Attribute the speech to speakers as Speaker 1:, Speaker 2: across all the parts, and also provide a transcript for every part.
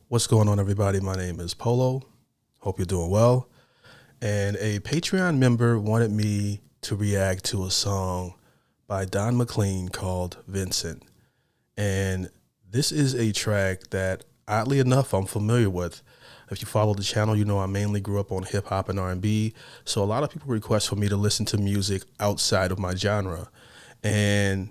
Speaker 1: What's going on, everybody? My name is Polo. Hope you're doing well. And a Patreon member wanted me to react to a song by Don McLean called Vincent. And this is a track that, oddly enough, I'm familiar with. If you follow the channel, you know I mainly grew up on hip hop and R&B. So a lot of people request for me to listen to music outside of my genre. And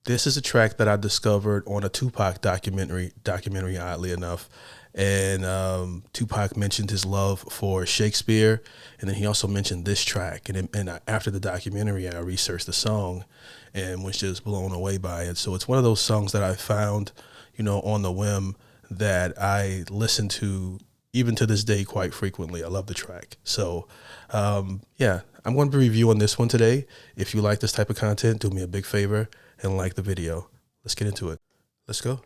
Speaker 1: this is a track that I discovered on a Tupac documentary, oddly enough. And Tupac mentioned his love for Shakespeare, and then he also mentioned this track. And after the documentary, I researched the song and was just blown away by it. So it's one of those songs that I found, on the whim, that I listen to even to this day quite frequently. I love the track. So yeah, I'm going to be reviewing this one today. If you like this type of content, do me a big favor and like the video. Let's get into it. Let's go.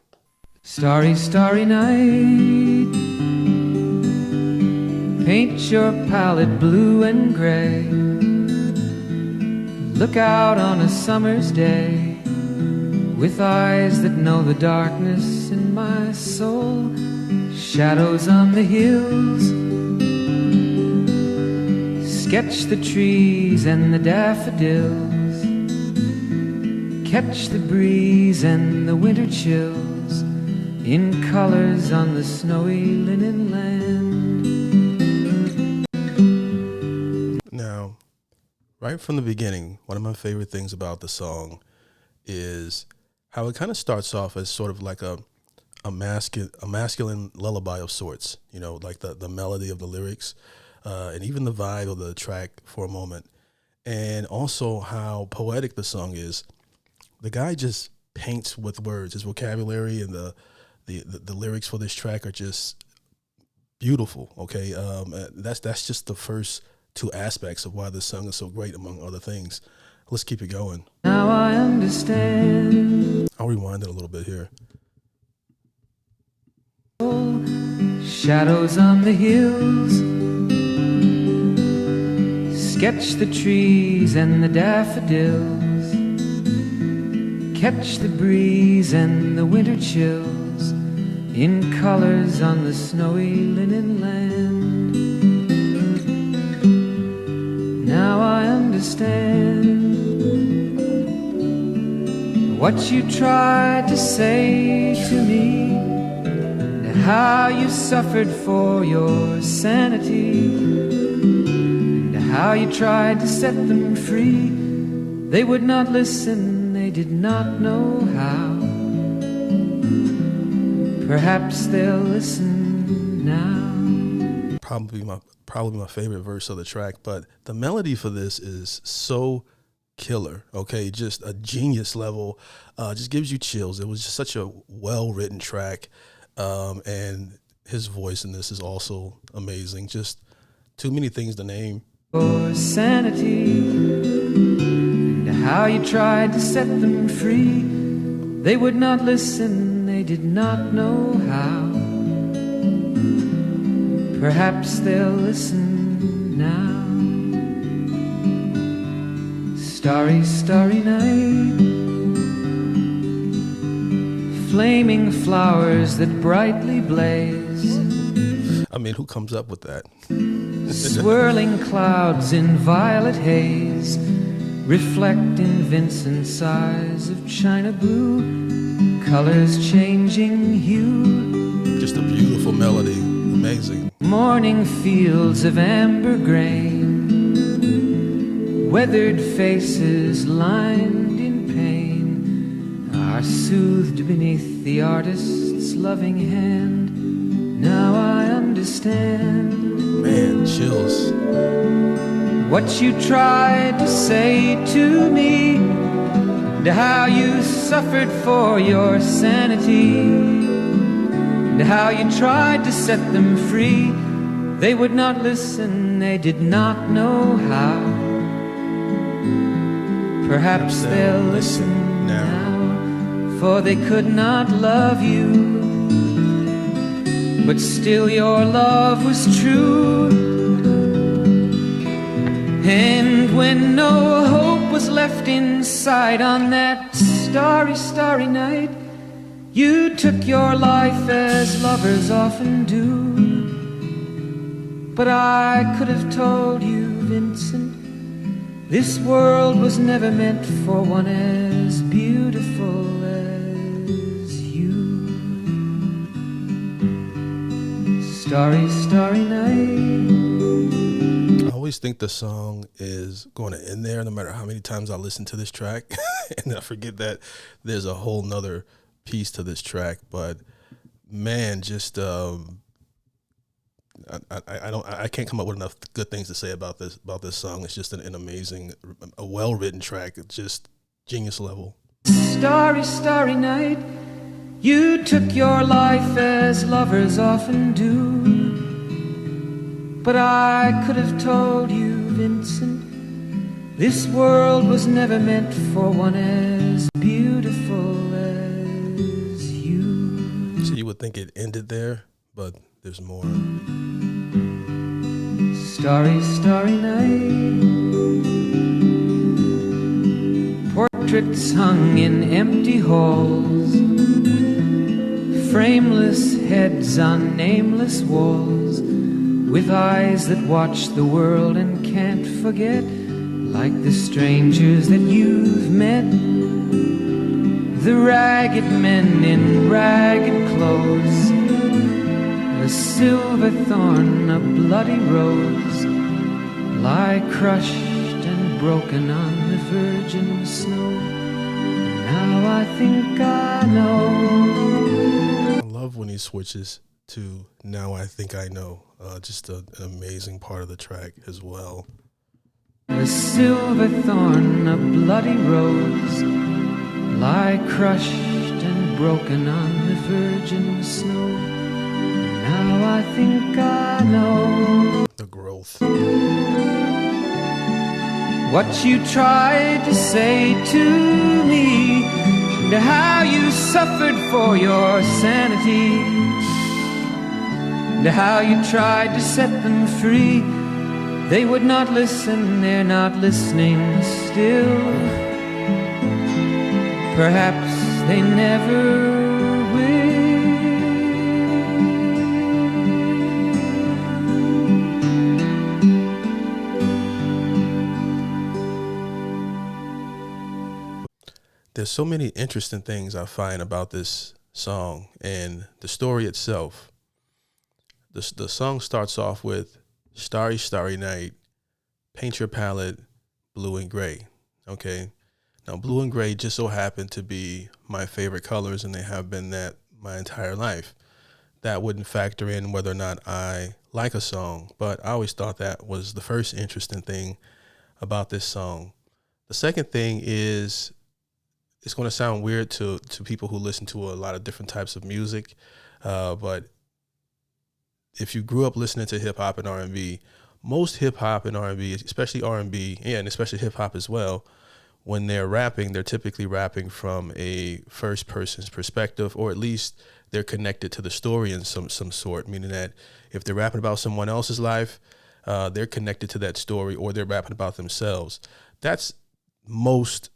Speaker 2: Starry, starry night, paint your palette blue and gray. Look out on a summer's day with eyes that know the darkness in my soul. Shadows on the hills, sketch the trees and the daffodils. Catch the breeze and the winter chills in colors on the snowy linen land.
Speaker 1: Now, right from the beginning, one of my favorite things about the song is how it kind of starts off as sort of like a masculine lullaby of sorts, like the melody of the lyrics, and even the vibe of the track for a moment. And also how poetic the song is. The guy just paints with words. His vocabulary and the lyrics for this track are just beautiful. Okay, that's just the first two aspects of why this song is so great, among other things. Let's keep it going.
Speaker 2: Now I understand.
Speaker 1: I'll rewind it a little bit here.
Speaker 2: Shadows on the hills, sketch the trees and the daffodils. Catch the breeze and the winter chills in colors on the snowy linen land. Now I understand what you tried to say to me, and how you suffered for your sanity, and how you tried to set them free. They would not listen. They did not know how. Perhaps they'll listen now.
Speaker 1: Probably my favorite verse of the track, but the melody for this is so killer. Okay, just a genius level. Just gives you chills. It was just such a well-written track, and his voice in this is also amazing. Just too many things to name.
Speaker 2: For sanity, how you tried to set them free. They would not listen, they did not know how. Perhaps they'll listen now. Starry, starry night, flaming flowers that brightly blaze.
Speaker 1: I mean, who comes up with that?
Speaker 2: Swirling clouds in violet haze reflect in Vincent's eyes of china blue, colors changing hue.
Speaker 1: Just a beautiful melody, amazing.
Speaker 2: Morning fields of amber grain, weathered faces lined in pain, are soothed beneath the artist's loving hand. Now I understand.
Speaker 1: Man, chills.
Speaker 2: What you tried to say to me, and how you suffered for your sanity, and how you tried to set them free. They would not listen, they did not know how. Perhaps they'll listen now, for they could not love you, but still your love was true. And when no hope was left inside on that starry, starry night, You took your life as lovers often do. But I could have told you, Vincent, this world was never meant for one as beautiful as you. Starry, starry night.
Speaker 1: I always think the song is going to end there no matter how many times I listen to this track. And I forget that there's a whole nother piece to this track. But man, just I can't come up with enough good things to say about this song. It's just an amazing, a well-written track. It's just genius level.
Speaker 2: Starry, starry night. You took your life as lovers often do. But I could have told you, Vincent, this world was never meant for one as beautiful as you.
Speaker 1: So you would think it ended there, but there's more.
Speaker 2: Starry, starry night. Portraits hung in empty halls, frameless heads on nameless walls, with eyes that watch the world and can't forget, like the strangers that you've met. The ragged men in ragged clothes, a silver thorn, a bloody rose, lie crushed and broken on the virgin snow. Now I think I know.
Speaker 1: I love when he switches to Now I Think I Know. Just an amazing part of the track as well.
Speaker 2: A silver thorn, a bloody rose, lie crushed and broken on the virgin snow. Now I think I know
Speaker 1: The growth.
Speaker 2: what you tried to say to me, and how you suffered for your sanity, and how you tried to set them free. They would not listen, they're not listening still. Perhaps they never will.
Speaker 1: There's so many interesting things I find about this song and the story itself. The song starts off with Starry, Starry Night, paint your palette blue and gray. Okay. Now, blue and gray just so happen to be my favorite colors, and they have been that my entire life. That wouldn't factor in whether or not I like a song, but I always thought that was the first interesting thing about this song. The second thing is, it's going to sound weird to people who listen to a lot of different types of music, but if you grew up listening to hip hop and R&B, most hip hop and R&B, especially R&B, and especially hip hop as well, when they're rapping, they're typically rapping from a first person's perspective, or at least they're connected to the story in some sort, meaning that if they're rapping about someone else's life, they're connected to that story, or they're rapping about themselves. That's most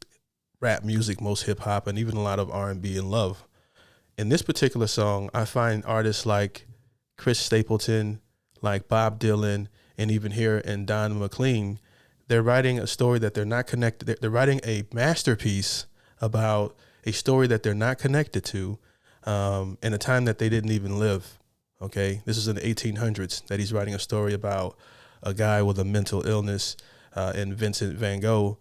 Speaker 1: rap music, most hip hop, and even a lot of R&B and love. In this particular song, I find artists like Chris Stapleton, like Bob Dylan, and even here in Don McLean, they're writing a story that they're not connected. They're writing a masterpiece about a story that they're not connected to, in a time that they didn't even live. Okay, this is in the 1800s that he's writing a story about a guy with a mental illness, and Vincent van Gogh,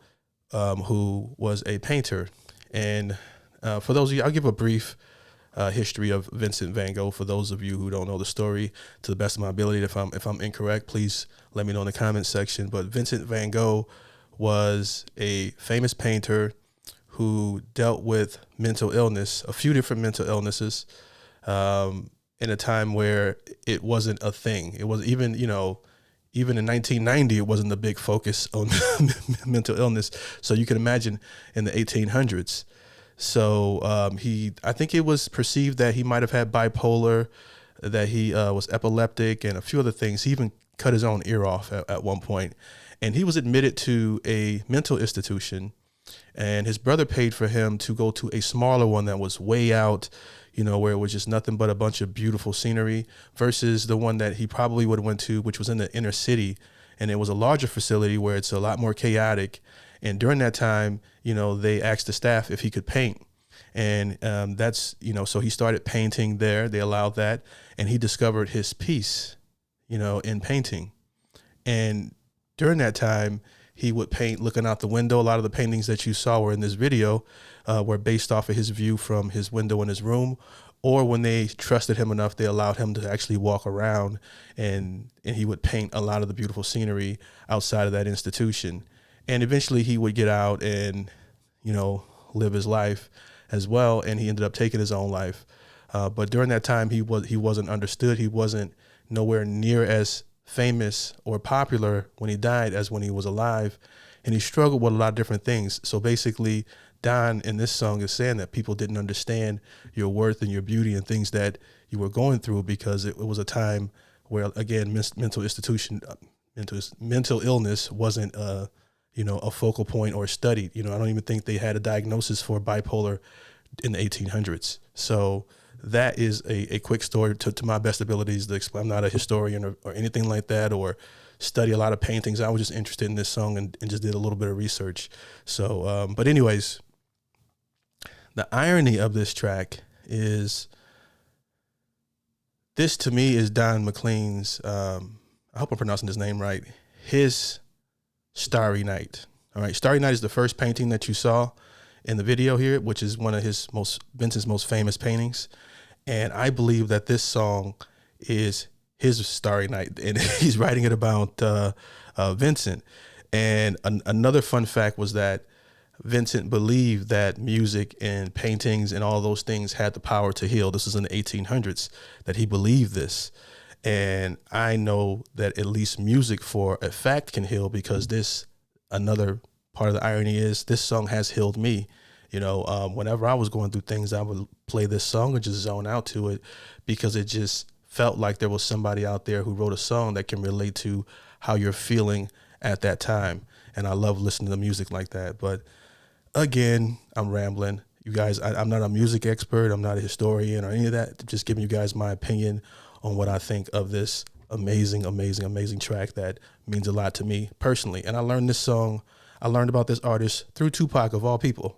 Speaker 1: who was a painter. And for those of you, I'll give a brief history of Vincent van Gogh for those of you who don't know the story to the best of my ability. If I'm incorrect, please let me know in the comments section. But Vincent van Gogh was a famous painter who dealt with mental illness, a few different mental illnesses, in a time where it wasn't a thing. It was even in 1990, it wasn't the big focus on mental illness. So you can imagine in the 1800s. So I think it was perceived that he might have had bipolar, that he was epileptic, and a few other things. He even cut his own ear off at one point. And he was admitted to a mental institution, and his brother paid for him to go to a smaller one that was way out, where it was just nothing but a bunch of beautiful scenery, versus the one that he probably would have went to, which was in the inner city, and it was a larger facility where it's a lot more chaotic. And during that time, they asked the staff if he could paint. And that's, so he started painting there. They allowed that. And he discovered his peace, in painting. And during that time, he would paint looking out the window. A lot of the paintings that you saw were in this video were based off of his view from his window in his room. Or when they trusted him enough, they allowed him to actually walk around, and he would paint a lot of the beautiful scenery outside of that institution. And eventually he would get out and, live his life as well. And he ended up taking his own life. But during that time, he wasn't understood. He wasn't nowhere near as famous or popular when he died as when he was alive. And he struggled with a lot of different things. So basically, Don in this song is saying that people didn't understand your worth and your beauty and things that you were going through, because it was a time where, again, mental illness wasn't a focal point or studied. I don't even think they had a diagnosis for bipolar in the 1800s. So that is a quick story to my best abilities to explain. I'm not a historian or anything like that, or study a lot of paintings. I was just interested in this song and just did a little bit of research. So, but anyways, the irony of this track is, this to me is Don McLean's, I hope I'm pronouncing his name right, his Starry Night. All right, Starry Night is the first painting that you saw in the video here, which is one of Vincent's most famous paintings. And I believe that this song is his Starry Night, and he's writing it about Vincent. And another fun fact was that Vincent believed that music and paintings and all those things had the power to heal. This was in the 1800s that he believed this. And I know that at least music for a fact can heal, because another part of the irony is, this song has healed me. Whenever I was going through things, I would play this song and just zone out to it, because it just felt like there was somebody out there who wrote a song that can relate to how you're feeling at that time. And I love listening to music like that. But again, I'm rambling. You guys, I'm not a music expert. I'm not a historian or any of that. Just giving you guys my opinion on what I think of this amazing, amazing, amazing track that means a lot to me personally. And I learned about this artist through Tupac, of all people.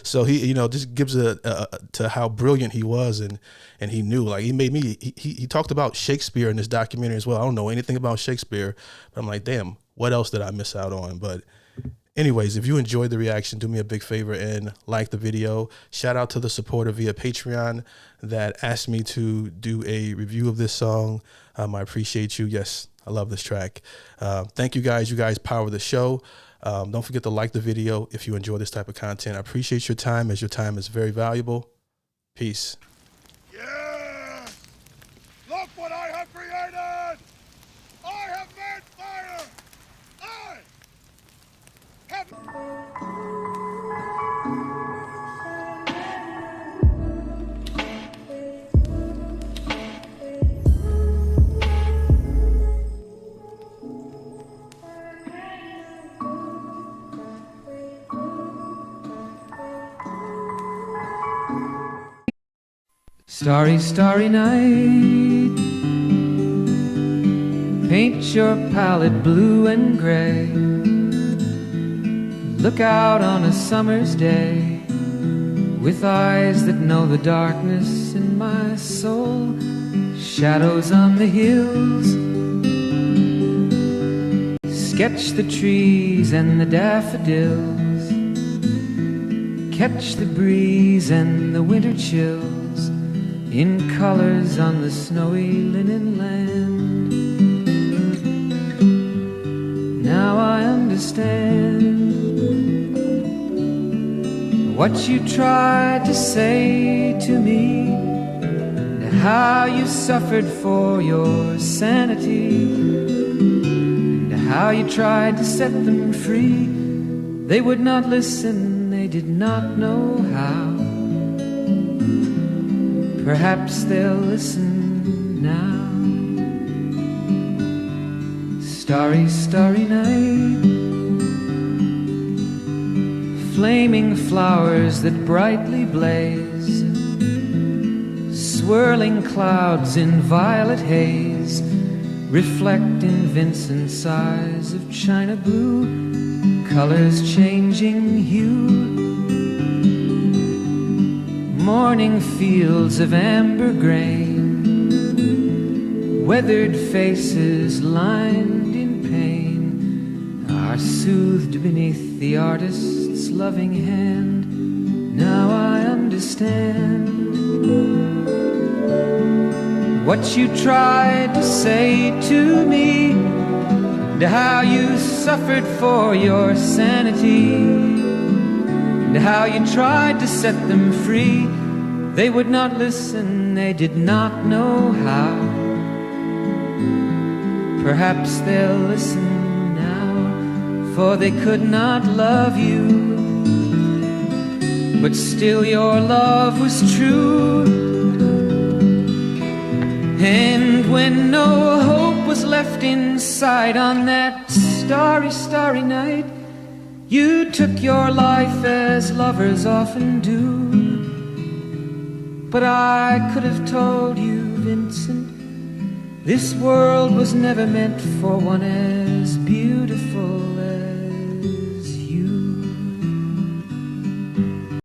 Speaker 1: So he, just gives to how brilliant he was, and he knew, like, he talked about Shakespeare in this documentary as well. I don't know anything about Shakespeare, but I'm like, damn, what else did I miss out on? But anyways, if you enjoyed the reaction, do me a big favor and like the video. Shout out to the supporter via Patreon that asked me to do a review of this song. I appreciate you. Yes, I love this track. Thank you guys. You guys power the show. Don't forget to like the video if you enjoy this type of content. I appreciate your time, as your time is very valuable. Peace.
Speaker 3: Yeah! Look what I have created! I have made fire! I have...
Speaker 2: Starry, starry night, paint your palette blue and gray. Look out on a summer's day with eyes that know the darkness in my soul. Shadows on the hills, sketch the trees and the daffodils, catch the breeze and the winter chills in colors on the snowy linen land. Now I understand what you tried to say to me, and how you suffered for your sanity, and how you tried to set them free. They would not listen, they did not know how. Perhaps they'll listen now. Starry, starry night, flaming flowers that brightly blaze, swirling clouds in violet haze reflect in Vincent's eyes of china blue, colors changing hue. Morning fields of amber grain, weathered faces lined in pain, are soothed beneath the artist's loving hand. Now I understand what you tried to say to me, and how you suffered for your sanity, and how you tried to set them free. They would not listen, they did not know how. Perhaps they'll listen now, for they could not love you. But still your love was true. And when no hope was left inside on that starry, starry night, you took your life as lovers often do. But I could have told you, Vincent, this world was never meant for one as beautiful